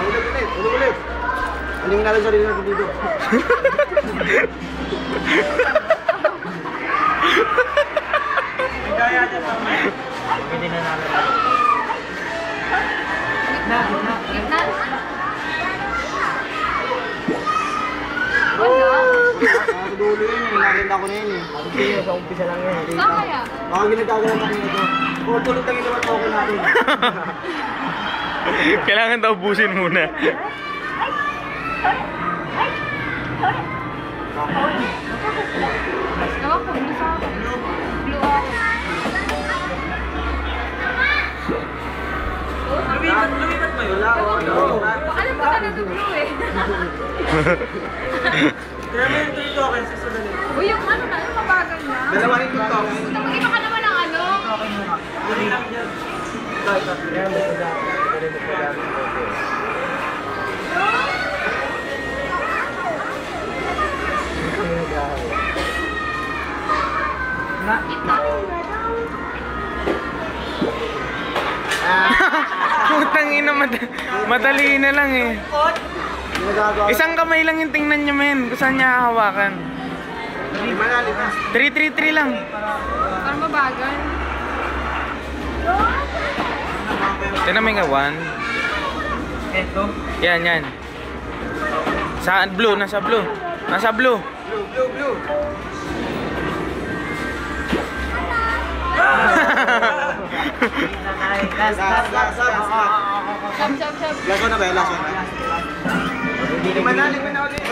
Ulit. Aling nalang sarili natin dito. Kaya dyan mamaya. Hindi na namin. Gitna. Dulo yun eh. Nakita ko na yun eh. Sige, sa umpisa lang yun. Saan kaya? Baka ginagagalan namin ito. O, tulog lang yung naman okay natin. Kailangan daw ubusin muna. Ewan ko, blue sa akin. Blue ako. Lumipat ba yun? Alam ko na blue eh. Kaya may yung 3 tokens sa dali. Uy, yung ano na, yung mabagal na. Dalawa rin yung tokens. Mag-iba ka naman ng ano. Okay muna. Huli lang dyan. Gitna. Putang ina, madali na lang eh. Ginagagawa. Isang kamay lang yung tingnan niya, men. Kung saan niya hawakan. Lima na. 3-3-3 lang. Parang mabagal. Tignan mo yung 1. Eto. Yan. Saan? Blue, nasa blue. Nasa blue. Blue. Last. Chop. Last one na ba? Last one na. Lima na ulit.